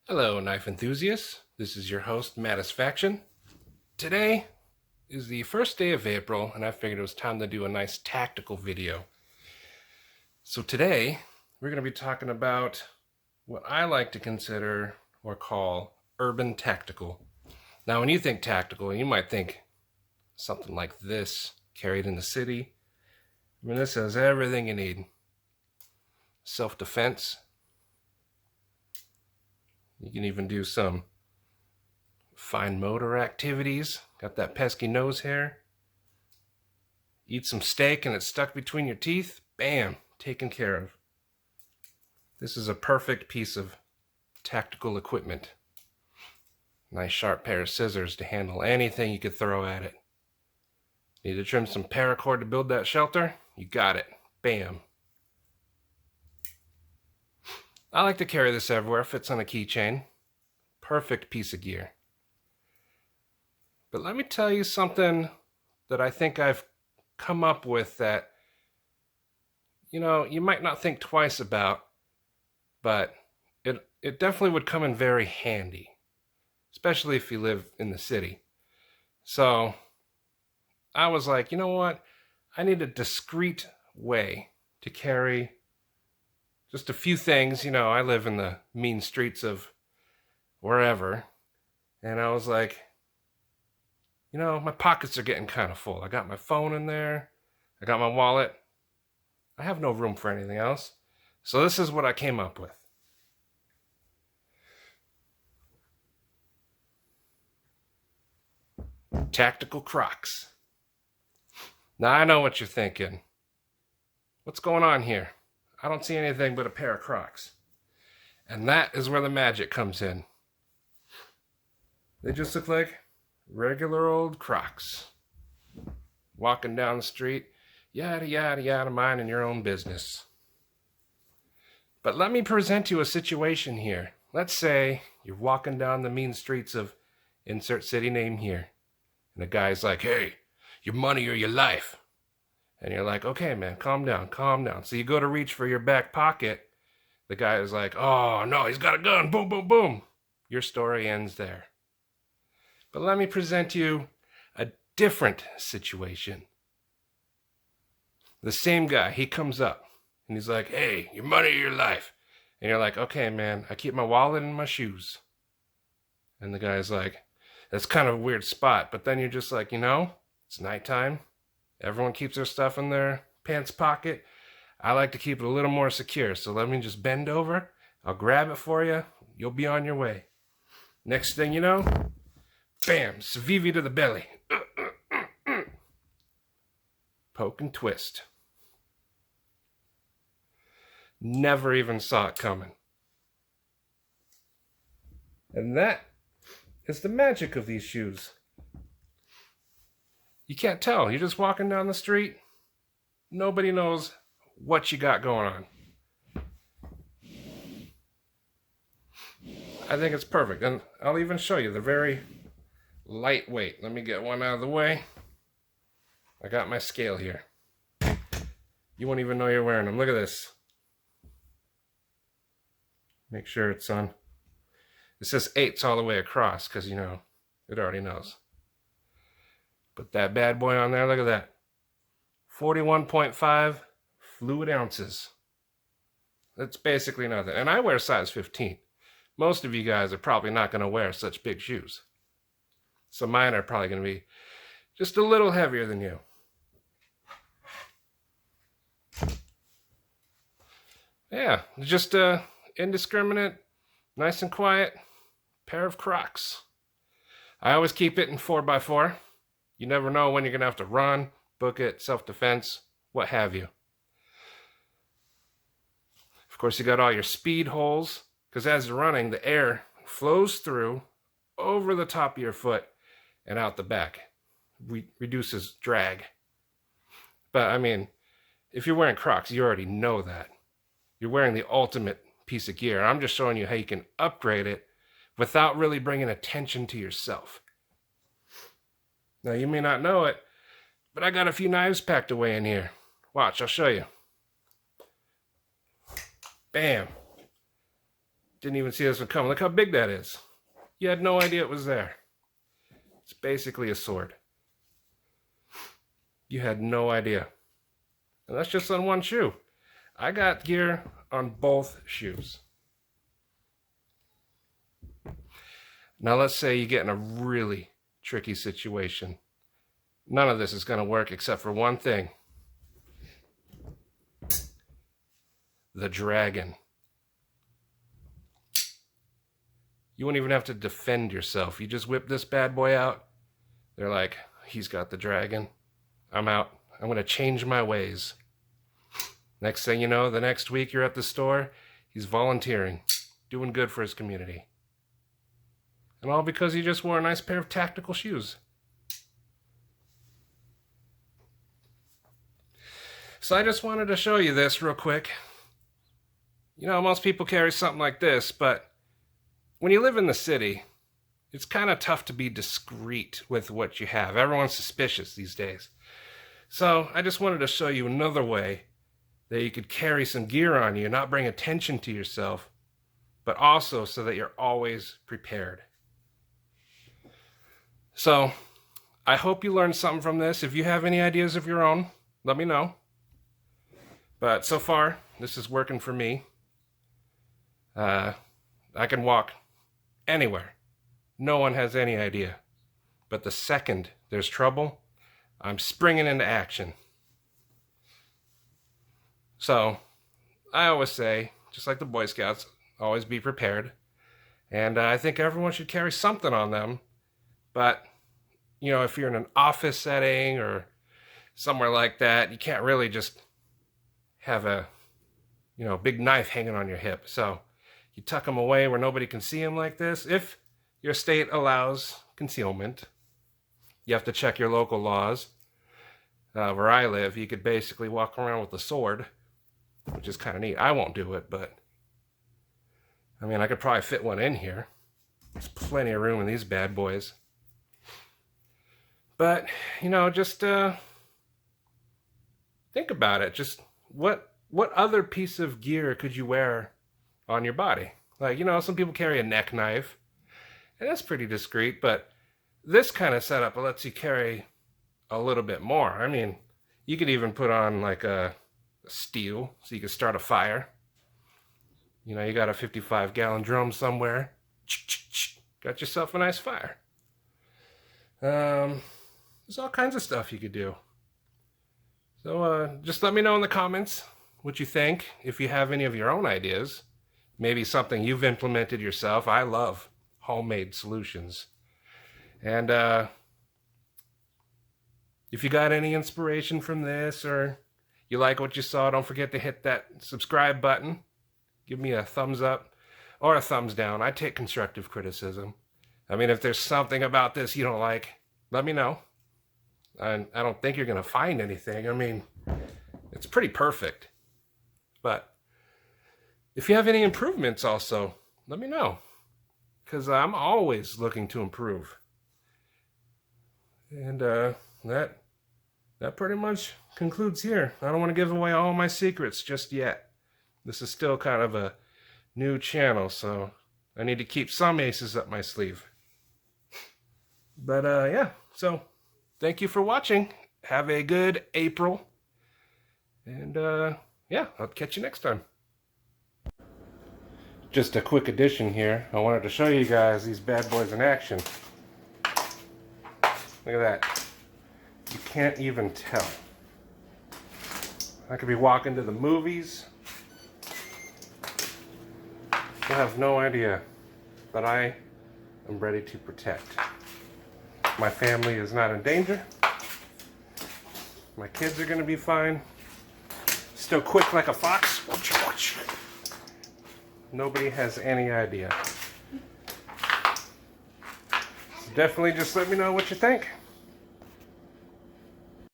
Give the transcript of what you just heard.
Hello, knife enthusiasts. This is your host, Mattisfaction. Today is the first day of April, and I figured it was time to do a nice tactical video. So today, we're going to be talking about what I like to consider or call urban tactical. Now, when you think tactical, you might think something like this, carried in the city. I mean, this has everything you need. Self-defense. You can even do some fine motor activities. Got that pesky nose hair. Eat some steak and it's stuck between your teeth. Bam, taken care of. This is a perfect piece of tactical equipment. Nice sharp pair of scissors to handle anything you could throw at it. Need to trim some paracord to build that shelter? You got it. Bam. I like to carry this everywhere. Fits on a keychain. Perfect piece of gear. But let me tell you something that I think I've come up with that, you might not think twice about, but it definitely would come in very handy, especially if you live in the city. So I was like, you know what? I need a discreet way to carry just a few things. I live in the mean streets of wherever. And I was like, my pockets are getting kind of full. I got my phone in there. I got my wallet. I have no room for anything else. So this is what I came up with. Tactical Crocs. Now I know what you're thinking. What's going on here? I don't see anything but a pair of Crocs. And that is where the magic comes in. They just look like regular old Crocs. Walking down the street, yada, yada, yada, minding your own business. But let me present you a situation here. Let's say you're walking down the mean streets of insert city name here. And the guy's like, hey, your money or your life. And you're like, okay, man, calm down, calm down. So you go to reach for your back pocket. The guy is like, oh, no, he's got a gun. Boom, boom, boom. Your story ends there. But let me present you a different situation. The same guy, he comes up and he's like, hey, your money or your life. And you're like, okay, man, I keep my wallet in my shoes. And the guy's like, that's kind of a weird spot. But then you're just like, it's nighttime. Everyone keeps their stuff in their pants pocket. I like to keep it a little more secure. So let me just bend over. I'll grab it for you. You'll be on your way. Next thing you know, bam, Savivi to the belly. Poke and twist. Never even saw it coming. And that is the magic of these shoes. You can't tell. You're just walking down the street. Nobody knows what you got going on. I think it's perfect. And I'll even show you. They're very lightweight. Let me get one out of the way. I got my scale here. You won't even know you're wearing them. Look at this. Make sure it's on. It says 8s all the way across because, it already knows. Put that bad boy on there. Look at that. 41.5 fluid ounces. That's basically nothing. And I wear size 15. Most of you guys are probably not going to wear such big shoes. So mine are probably going to be just a little heavier than you. Yeah, just a indiscriminate, nice and quiet pair of Crocs. I always keep it in 4x4. You never know when you're going to have to run, book it, self-defense, what have you. Of course, you got all your speed holes, because as you're running, the air flows through, over the top of your foot, and out the back. Reduces drag. But, if you're wearing Crocs, you already know that. You're wearing the ultimate piece of gear. I'm just showing you how you can upgrade it without really bringing attention to yourself. Now, you may not know it, but I got a few knives packed away in here. Watch, I'll show you. Bam. Didn't even see this one coming. Look how big that is. You had no idea it was there. It's basically a sword. You had no idea. And that's just on one shoe. I got gear on both shoes. Now let's say you get in a really tricky situation. None of this is going to work except for one thing. The dragon. You won't even have to defend yourself. You just whip this bad boy out. They're like, he's got the dragon. I'm out. I'm going to change my ways. Next thing you know, the next week you're at the store, he's volunteering, doing good for his community. And all because he just wore a nice pair of tactical shoes. So I just wanted to show you this real quick. You know, most people carry something like this, but when you live in the city, it's kind of tough to be discreet with what you have. Everyone's suspicious these days. So I just wanted to show you another way that you could carry some gear on you, not bring attention to yourself, but also so that you're always prepared. So I hope you learned something from this. If you have any ideas of your own, let me know. But so far, this is working for me. I can walk anywhere. No one has any idea. But the second there's trouble, I'm springing into action. So, I always say, just like the Boy Scouts, always be prepared. And I think everyone should carry something on them. But, you know, if you're in an office setting or somewhere like that, you can't really just have a, you know, big knife hanging on your hip. So, you tuck them away where nobody can see them like this. If your state allows concealment, you have to check your local laws. Where I live, you could basically walk around with a sword, which is kind of neat. I won't do it, but I mean, I could probably fit one in here. There's plenty of room in these bad boys. But, you know, just think about it. Just what other piece of gear could you wear on your body? Like, you know, some people carry a neck knife, and that's pretty discreet, but this kind of setup lets you carry a little bit more. I mean, you could even put on like a steel so you could start a fire. You know, you got a 55-gallon drum somewhere. Got yourself a nice fire. There's all kinds of stuff you could do. So just let me know in the comments what you think. If you have any of your own ideas, maybe something you've implemented yourself. I love homemade solutions. And if you got any inspiration from this or you like what you saw, don't forget to hit that subscribe button. Give me a thumbs up or a thumbs down. I take constructive criticism. I mean, if there's something about this you don't like, let me know. I don't think you're going to find anything. I mean, it's pretty perfect. But if you have any improvements also, let me know. Because I'm always looking to improve. And that pretty much concludes here. I don't want to give away all my secrets just yet. This is still kind of a new channel, so I need to keep some aces up my sleeve. But yeah, so thank you for watching. Have a good April. And yeah, I'll catch you next time. Just a quick addition here. I wanted to show you guys these bad boys in action. Look at that. You can't even tell. I could be walking to the movies. You have no idea. But I am ready to protect. My family is not in danger. My kids are going to be fine. Still quick like a fox. Nobody has any idea. So definitely just let me know what you think.